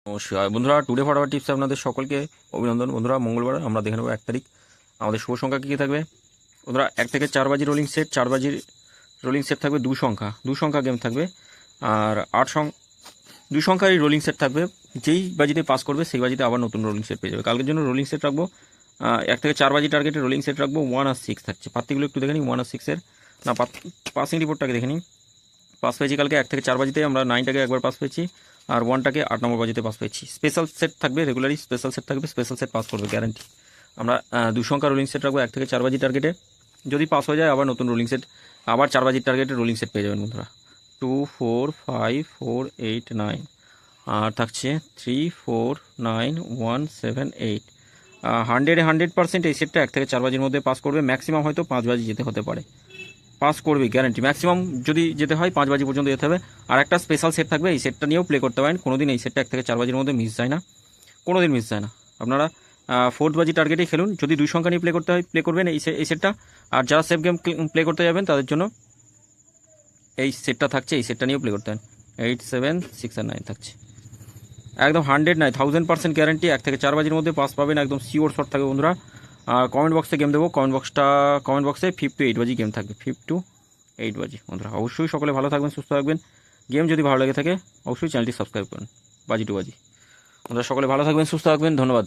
নমস্কার বন্ধুরা, today forward টিপসে আপনাদের সকলকে অভিনন্দন। বন্ধুরা, মঙ্গলবার আমরা দেখে নেব 1 তারিখ আমাদের শুভ সংখ্যা কী কী থাকবে। বন্ধুরা, 1 থেকে 4 বাজি রোলিং সেট, 4 বাজির রোলিং সেট থাকবে, দু সংখ্যা গেম থাকবে। আর 2 সংখ্যার এই রোলিং সেট থাকবে। যেই বাজিতে পাস করবে সেই বাজিতে আবার নতুন রোলিং সেট পেয়ে যাবে। কালকের জন্য রোলিং সেট রাখবো 1 থেকে 4 বাজি টার্গেটে রোলিং সেট রাখবো 1 আর 6 থাকছে। পাত্তিগুলো একটু দেখে নিই। 1 আর 6-এর না পাসিং রিপোর্টটাকে দেখে নিই। পাস পেয়েছি কালকে 1 থেকে 4 বাজিতে আমরা 9টাকে একবার পাস পেয়েছি, আর 1টাকে 8 নম্বর বাজিতে পাস পেয়েছি। স্পেশাল সেট থাকবে, রেগুলারই স্পেশাল সেট থাকবে, স্পেশাল সেট পাস করবে গ্যারান্টি। আমরা 2 সংখ্যা রোলিং সেট রাখবো 1 থেকে 4 বাজি টার্গেটে। যদি পাস হয়ে যায় আবার নতুন রোলিং সেট, আবার 4 বাজির টার্গেটে রোলিং সেট পেয়ে যাবেন বন্ধুরা। 2 4 5 4 8 9, আর থাকছে 3 4 9 1 7 8। 100% এই সেটটা 1 থেকে 4 বাজির মধ্যে পাস করবে। ম্যাক্সিমাম হয়তো 5 বাজি যেতে হতে পারে, পাস করবে গ্যারান্টি। ম্যাক্সিমাম যদি যেতে হয় 5 বাজি পর্যন্ত যেতে হবে। আর একটা স্পেশাল সেট থাকবে, এই সেটটা নিয়েও প্লে করতে পারেন। কোনোদিন এই সেটটা 1 থেকে 4 বাজির মধ্যে মিস যায় না, কোনোদিন মিস যায় না। আপনারা 4th বাজি টার্গেটেই খেলুন। যদি 2 সংখ্যা নিয়ে প্লে করতে হয় প্লে করবেন এই সেটটা। আর যারা সেফ গেম প্লে করতে যাবেন তাদের জন্য এই সেটটা থাকছে, এই সেটটা নিয়েও প্লে করতে হয়। 8 7 6 আর 9 থাকছে। একদম 100 নয়, 1000% গ্যারান্টি। 1 থেকে 4 বাজির মধ্যে পাস পাবেন, একদম শিওর শট থাকবে বন্ধুরা। আর কমেন্ট বক্সে গেম দেবো, কমেন্ট বক্সে 5 to 8 বাজি গেম থাকবে, 5 to 8 বাজি বন্ধুরা। অবশ্যই সকলে ভালো থাকবেন, সুস্থ থাকবেন। গেম যদি ভালো লেগে থাকে অবশ্যই চ্যানেলটি সাবস্ক্রাইব করুন। বাজি টু বাজি বন্ধুরা, সকলে ভালো থাকবেন, সুস্থ থাকবেন। ধন্যবাদ।